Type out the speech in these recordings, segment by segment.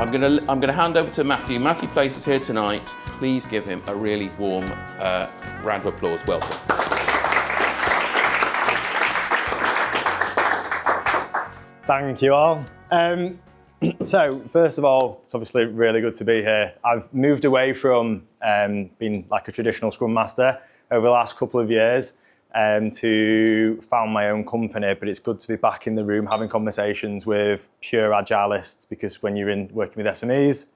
I'm gonna hand over to Matthew. Matthew Place is here tonight. Please give him a really warm round of applause. Welcome. Thank you all. So first of all, it's obviously really good to be here. I've moved away from being like a traditional Scrum Master over the last couple of years to found my own company, but it's good to be back in the room having conversations with pure Agilists, because when you're working with SMEs,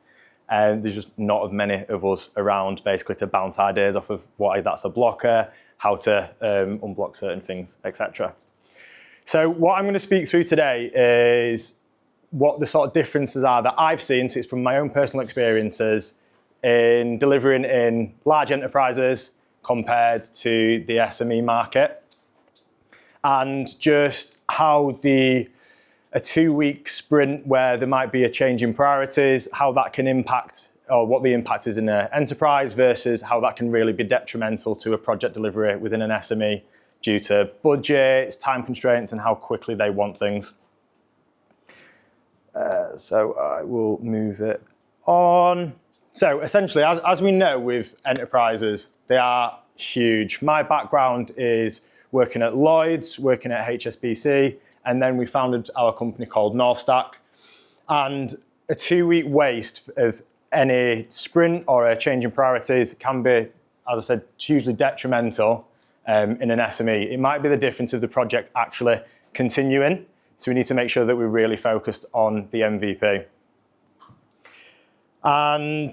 there's just not as many of us around basically to bounce ideas off of why that's a blocker, how to unblock certain things, etc. So what I'm going to speak through today is what the sort of differences are that I've seen, so it's from my own personal experiences in delivering in large enterprises compared to the SME market, and just how a 2-week sprint where there might be a change in priorities, how that can impact, or what the impact is in an enterprise versus how that can really be detrimental to a project delivery within an SME due to budgets, time constraints, and how quickly they want things. So I will move it on. So essentially, as we know with enterprises, they are huge. My background is working at Lloyd's, working at HSBC, and then we founded our company called Northstack. And a 2-week waste of any sprint or a change in priorities can be, as I said, hugely detrimental in an SME. It might be the difference of the project actually continuing. So we need to make sure that we're really focused on the MVP. And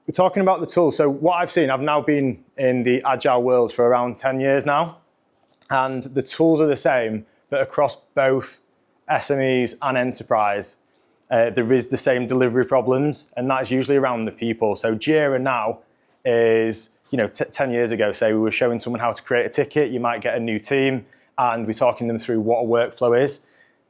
we're talking about the tools. So what I've seen, I've now been in the Agile world for around 10 years now. And the tools are the same, but across both SMEs and enterprise, there is the same delivery problems, and that's usually around the people. So Jira now is, 10 years ago, say we were showing someone how to create a ticket, you might get a new team, and we're talking them through what a workflow is.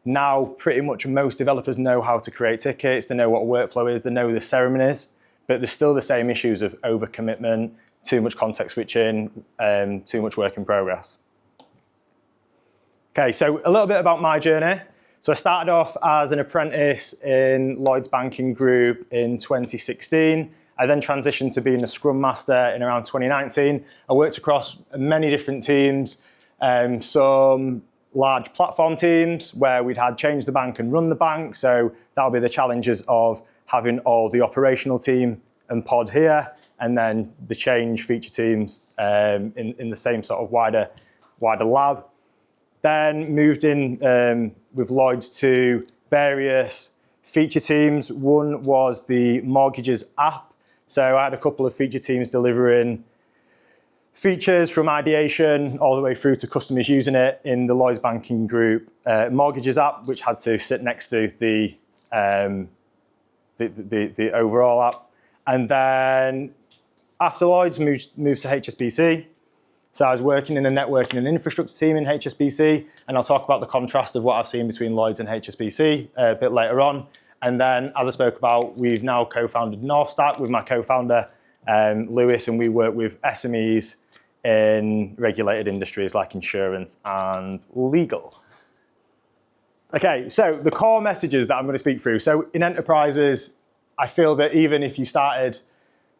Now, pretty much most developers know how to create tickets, they know what a workflow is, they know the ceremonies, but there's still the same issues of overcommitment, too much context switching, too much work in progress. Okay, so a little bit about my journey. So I started off as an apprentice in Lloyd's Banking Group in 2016. I then transitioned to being a Scrum Master in around 2019. I worked across many different teams, some large platform teams where we'd had change the bank and run the bank. So that'll be the challenges of having all the operational team and pod here, and then the change feature teams in the same sort of wider lab. Then moved in with Lloyd's to various feature teams. One was the mortgages app. So I had a couple of feature teams delivering features from ideation all the way through to customers using it in the Lloyd's Banking Group mortgages app, which had to sit next to the overall app. And then after Lloyd's, moved to HSBC. So I was working in a networking and infrastructure team in HSBC, and I'll talk about the contrast of what I've seen between Lloyd's and HSBC a bit later on. And then, as I spoke about, we've now co-founded Northstack with my co-founder, Lewis, and we work with SMEs in regulated industries like insurance and legal. Okay, so the core messages that I'm going to speak through. So in enterprises, I feel that even if you started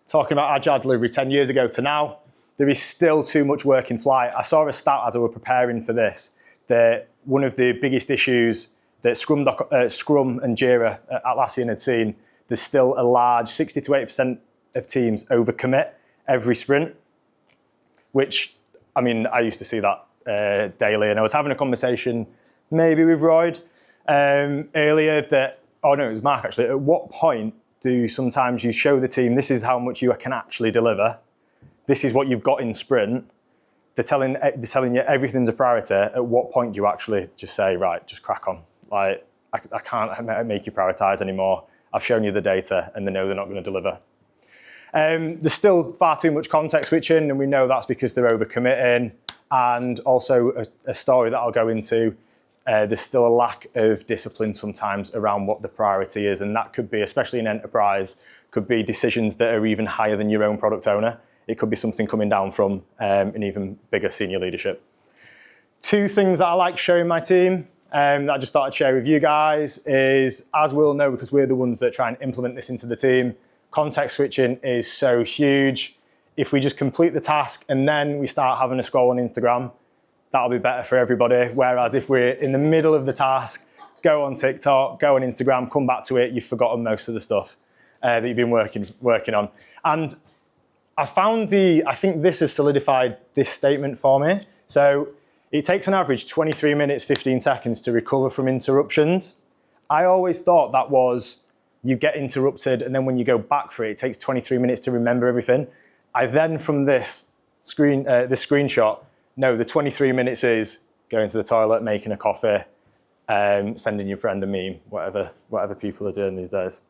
talking about Agile delivery 10 years ago to now, there is still too much work in flight. I saw a stat as I was preparing for this, that one of the biggest issues that Scrum and Jira Atlassian had seen, there's still a large 60 to 80% of teams overcommit every sprint, which, I mean, I used to see that daily. And I was having a conversation maybe with Royd earlier that, oh no, it was Mark actually, at what point do sometimes you show the team this is how much you can actually deliver, this is what you've got in sprint, they're telling you everything's a priority, at what point do you actually just say, right, just crack on? Like, I can't make you prioritize anymore. I've shown you the data and they know they're not going to deliver. There's still far too much context switching, and we know that's because they're overcommitting. And also a story that I'll go into, there's still a lack of discipline sometimes around what the priority is. And that could be, especially in enterprise, could be decisions that are even higher than your own product owner. It could be something coming down from an even bigger senior leadership. Two things that I like showing my team. that I just thought I'd share with you guys is, as we'll know, because we're the ones that try and implement this into the team, context switching is so huge. If we just complete the task and then we start having a scroll on Instagram, that'll be better for everybody. Whereas if we're in the middle of the task, go on TikTok, go on Instagram, come back to it, you've forgotten most of the stuff that you've been working on. And I think this has solidified this statement for me. So it takes on average 23 minutes, 15 seconds to recover from interruptions. I always thought that was you get interrupted and then when you go back for it, it takes 23 minutes to remember everything. I then, from this screenshot, know the 23 minutes is going to the toilet, making a coffee, sending your friend a meme, whatever people are doing these days.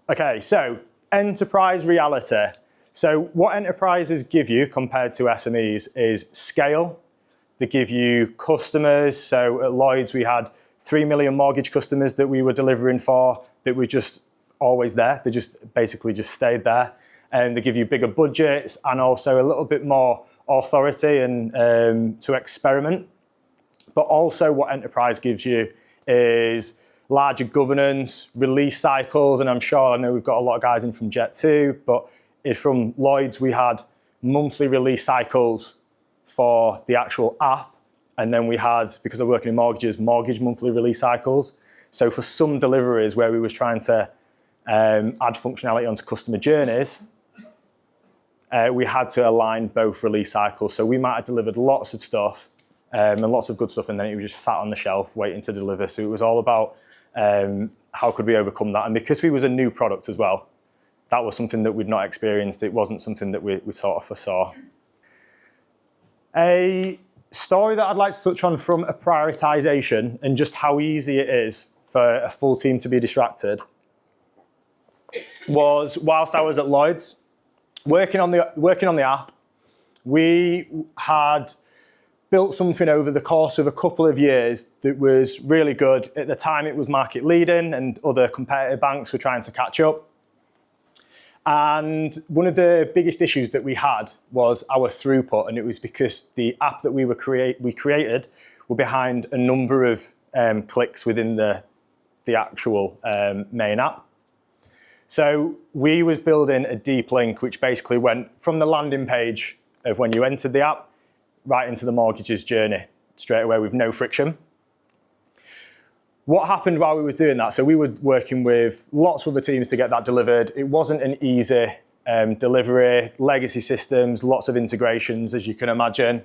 Okay, so enterprise reality. So what enterprises give you compared to SMEs is scale. They give you customers. So at Lloyds, we had 3 million mortgage customers that we were delivering for that were just always there. They just basically just stayed there. And they give you bigger budgets and also a little bit more authority and to experiment. But also what enterprise gives you is larger governance, release cycles, and I know we've got a lot of guys in from Jet 2, but from Lloyds we had monthly release cycles for the actual app, and then we had, because I'm working in mortgages, mortgage monthly release cycles. So for some deliveries where we was trying to add functionality onto customer journeys, we had to align both release cycles. So we might have delivered lots of stuff and lots of good stuff, and then it was just sat on the shelf waiting to deliver. So it was all about how could we overcome that. And because we was a new product as well, that was something that we'd not experienced. It wasn't something that we sort of foresaw. A story that I'd like to touch on from a prioritization and just how easy it is for a full team to be distracted was whilst I was at Lloyds, working on the app. We had built something over the course of a couple of years that was really good. At the time, it was market leading and other competitive banks were trying to catch up. And one of the biggest issues that we had was our throughput, and it was because the app that we created were behind a number of clicks within the actual main app. So we was building a deep link, which basically went from the landing page of when you entered the app right into the mortgages journey straight away with no friction. What happened while we was doing that? So we were working with lots of other teams to get that delivered. It wasn't an easy delivery, legacy systems, lots of integrations, as you can imagine.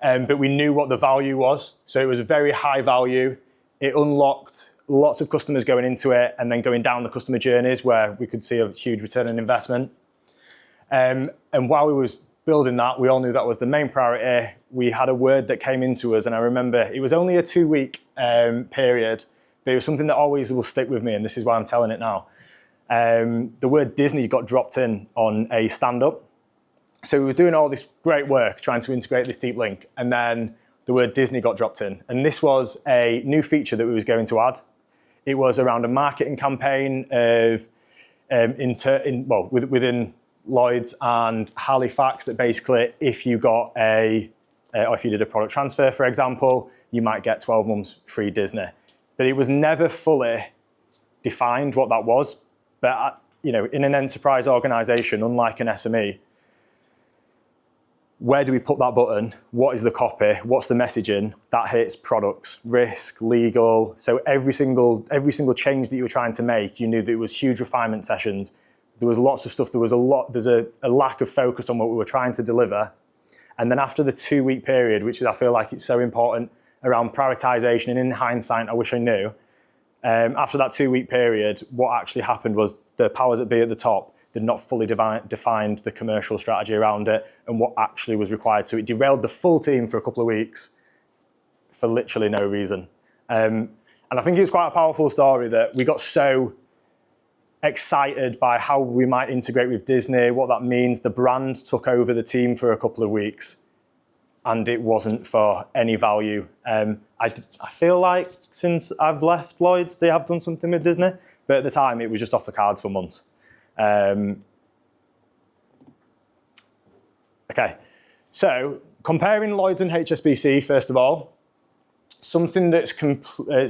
But we knew what the value was. So it was a very high value. It unlocked lots of customers going into it and then going down the customer journeys where we could see a huge return on investment. And while we was building that, we all knew that was the main priority. We had a word that came into us, and I remember it was only a 2-week period, but it was something that always will stick with me, and this is why I'm telling it now. The word Disney got dropped in on a stand-up. So we was doing all this great work trying to integrate this deep link, and then the word Disney got dropped in. And this was a new feature that we was going to add. It was around a marketing campaign of within Lloyds and Halifax, that basically if you got or if you did a product transfer, for example, you might get 12 months free Disney. But it was never fully defined what that was. But in an enterprise organization, unlike an SME, where do we put that button? What is the copy? What's the messaging? That hits products, risk, legal. So every single change that you were trying to make, you knew that it was huge refinement sessions. There was lots of stuff. There's a lack of focus on what we were trying to deliver. And then after the 2-week period, which I feel like it's so important around prioritization, and in hindsight, I wish I knew. After that 2-week period, what actually happened was the powers that be at the top did not fully defined the commercial strategy around it and what actually was required. So it derailed the full team for a couple of weeks for literally no reason. And I think it's quite a powerful story that we got so excited by how we might integrate with Disney, what that means. The brand took over the team for a couple of weeks and it wasn't for any value. I feel like since I've left Lloyds, they have done something with Disney, but at the time it was just off the cards for months. Okay, so comparing Lloyds and HSBC, first of all, something that's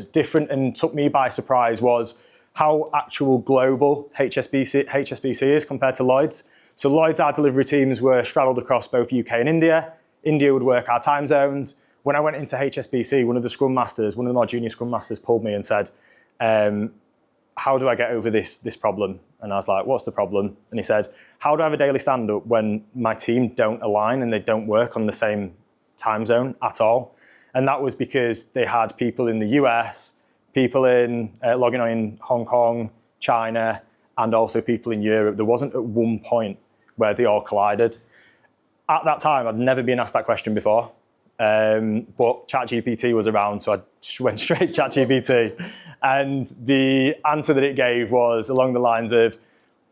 different and took me by surprise was how actual global HSBC is compared to Lloyd's. So Lloyd's, our delivery teams were straddled across both UK and India. India would work our time zones. When I went into HSBC, one of the more junior Scrum Masters pulled me and said, how do I get over this problem? And I was like, what's the problem? And he said, how do I have a daily stand-up when my team don't align and they don't work on the same time zone at all? And that was because they had people in the US, people logging on in Hong Kong, China, and also people in Europe. There wasn't at one point where they all collided. At that time, I'd never been asked that question before. But ChatGPT was around, so I went straight to ChatGPT. And the answer that it gave was along the lines of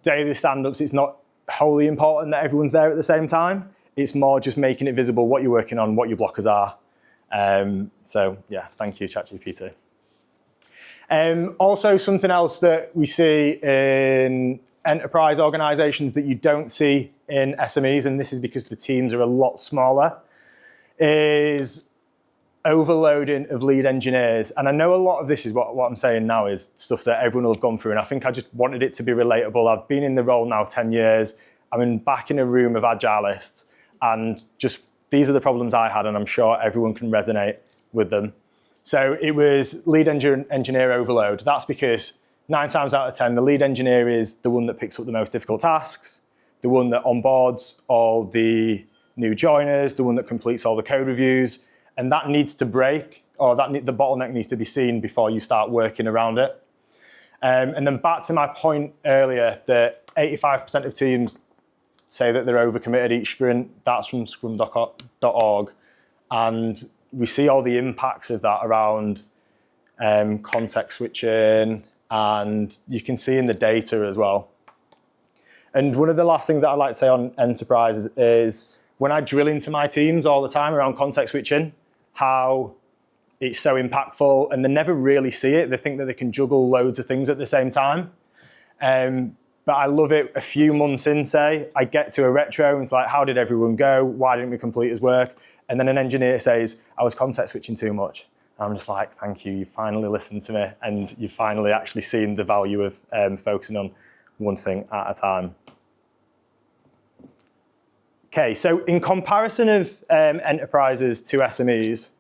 daily stand-ups, it's not wholly important that everyone's there at the same time. It's more just making it visible what you're working on, what your blockers are. So yeah, thank you, ChatGPT. Also, something else that we see in enterprise organizations that you don't see in SMEs, and this is because the teams are a lot smaller, is overloading of lead engineers. And I know a lot of this is what I'm saying now is stuff that everyone will have gone through, and I think I just wanted it to be relatable. I've been in the role now 10 years. I'm back in a room of Agilists, and just these are the problems I had, and I'm sure everyone can resonate with them. So it was lead engineer overload. That's because 9 times out of 10, the lead engineer is the one that picks up the most difficult tasks, the one that onboards all the new joiners, the one that completes all the code reviews, and that needs to break, or the bottleneck needs to be seen before you start working around it. And then back to my point earlier that 85% of teams say that they're overcommitted each sprint. That's from scrum.org. And we see all the impacts of that around context switching, and you can see in the data as well. And one of the last things that I'd like to say on enterprises is when I drill into my teams all the time around context switching, how it's so impactful, and they never really see it. They think that they can juggle loads of things at the same time. But I love it a few months in, say, I get to a retro and it's like, how did everyone go? Why didn't we complete his work? And then an engineer says, I was context switching too much. And I'm just like, thank you, you finally listened to me, and you've finally actually seen the value of focusing on one thing at a time. Okay, so in comparison of enterprises to SMEs,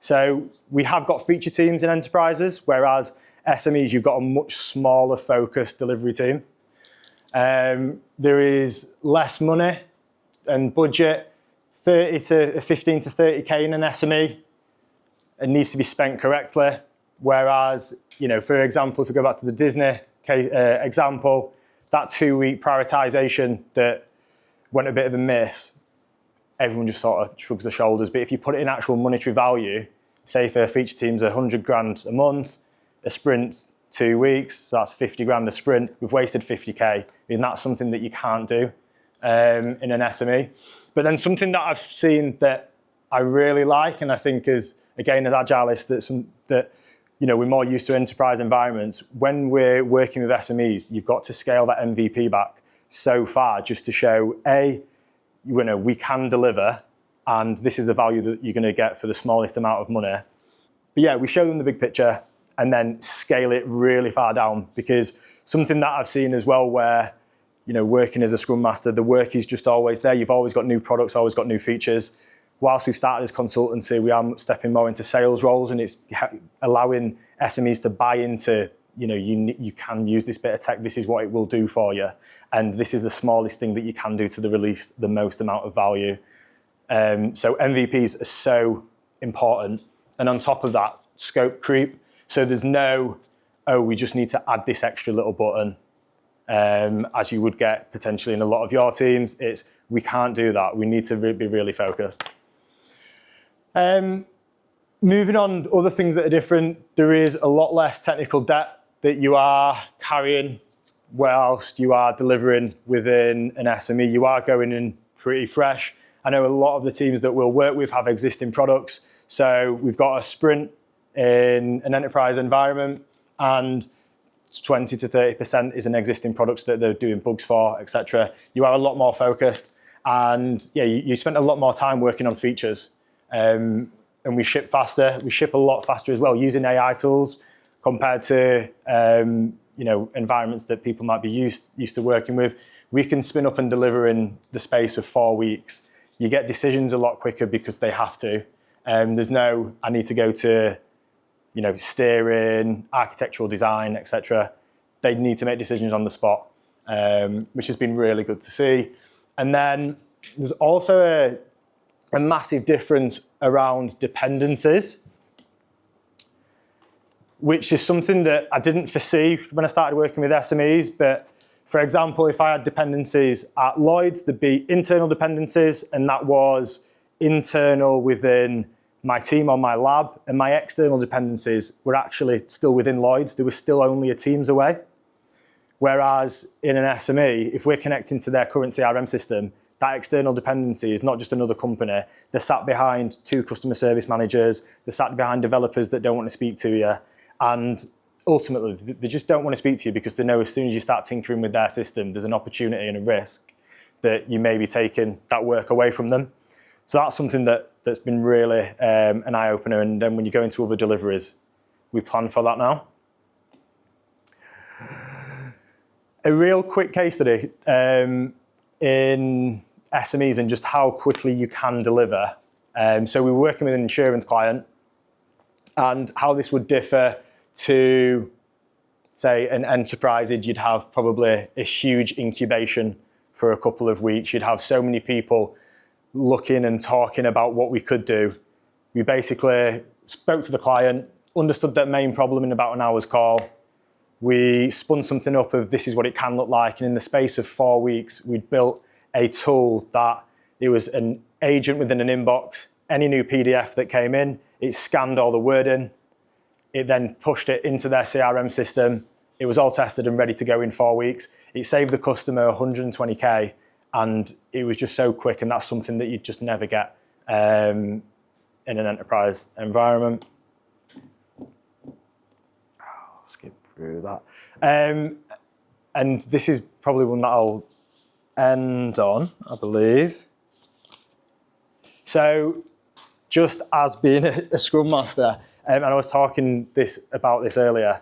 so we have got feature teams in enterprises, whereas SMEs, you've got a much smaller focused delivery team. There is less money and budget, 15 to 30K in an SME. It needs to be spent correctly. Whereas, for example, if we go back to the Disney case, example, that 2-week prioritization that went a bit of a miss, everyone just sort of shrugs their shoulders. But if you put it in actual monetary value, say if a feature team's 100 grand a month, a sprint's 2 weeks, so that's 50 grand a sprint, we've wasted 50K. And that's something that you can't do in an SME. But then something that I've seen that I really like, and I think is, again, as Agilists, that we're more used to enterprise environments. When we're working with SMEs, you've got to scale that MVP back so far just to show, we can deliver, and this is the value that you're going to get for the smallest amount of money. But yeah, we show them the big picture and then scale it really far down, because something that I've seen as well where, working as a Scrum Master, the work is just always there. You've always got new products, always got new features. Whilst we've started as consultancy, we are stepping more into sales roles, and it's allowing SMEs to buy into, you can use this bit of tech, this is what it will do for you, and this is the smallest thing that you can do to release the most amount of value. So MVPs are so important. And on top of that, scope creep. So there's no, we just need to add this extra little button, as you would get potentially in a lot of your teams. It's, we can't do that. We need to be really focused. Moving on, other things that are different, there is a lot less technical debt that you are carrying whilst you are delivering within an SME. You are going in pretty fresh. I know a lot of the teams that we'll work with have existing products. So we've got a sprint in an enterprise environment, and 20 to 30% is an existing products that they're doing bugs for, etc. You are a lot more focused, and yeah, you spent a lot more time working on features. And and we ship faster. We ship a lot faster as well using AI tools compared to environments that people might be used to working with. We can spin up and deliver in the space of 4 weeks. You get decisions a lot quicker because they have to. There's no, I need to go to, steering, architectural design, etc. They need to make decisions on the spot, which has been really good to see. And then there's also a massive difference around dependencies, which is something that I didn't foresee when I started working with SMEs. But for example, if I had dependencies at Lloyd's, there'd be internal dependencies, and that was internal within my team or my lab, and my external dependencies were actually still within Lloyd's. They were still only a Teams away. Whereas in an SME, if we're connecting to their current CRM system, that external dependency is not just another company. They're sat behind 2 customer service managers. They're sat behind developers that don't want to speak to you. And ultimately, they just don't want to speak to you because they know as soon as you start tinkering with their system, there's an opportunity and a risk that you may be taking that work away from them. So that's something that's been really an eye-opener. And then when you go into other deliveries, we plan for that now. A real quick case study in SMEs and just how quickly you can deliver. So we were working with an insurance client, and how this would differ to, say, an enterprise. You'd have probably a huge incubation for a couple of weeks. You'd have so many people looking and talking about what we could do. We basically spoke to the client, understood their main problem in about an hour's call. We spun something up of this is what it can look like, and in the space of 4 weeks, we'd built a tool that it was an agent within an inbox. Any new PDF that came in, it scanned all the wording. It then pushed it into their CRM system. It was all tested and ready to go in 4 weeks. It saved the customer 120K, and it was just so quick, and that's something that you'd just never get in an enterprise environment. I'll skip through that. And this is probably one that I'll end on, I believe. So just as being a Scrum Master, and I was talking about this earlier,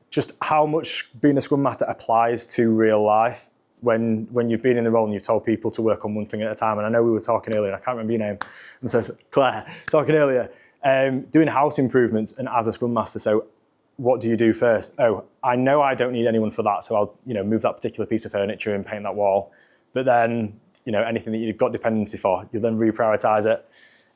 just how much being a Scrum Master applies to real life when you've been in the role and you've told people to work on one thing at a time. And I know we were talking earlier, I can't remember your name, and so Claire, talking earlier, doing house improvements and as a Scrum Master, so what do you do first? Oh, I know I don't need anyone for that, so I'll move that particular piece of furniture and paint that wall. But then anything that you've got dependency for, you'll then reprioritize it.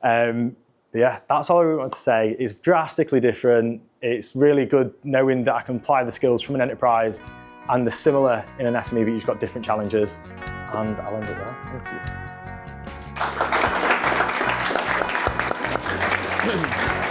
But yeah, that's all I really want to say. It's drastically different. It's really good knowing that I can apply the skills from an enterprise and they're similar in an SME, but you've got different challenges. And I'll end it there. Thank you.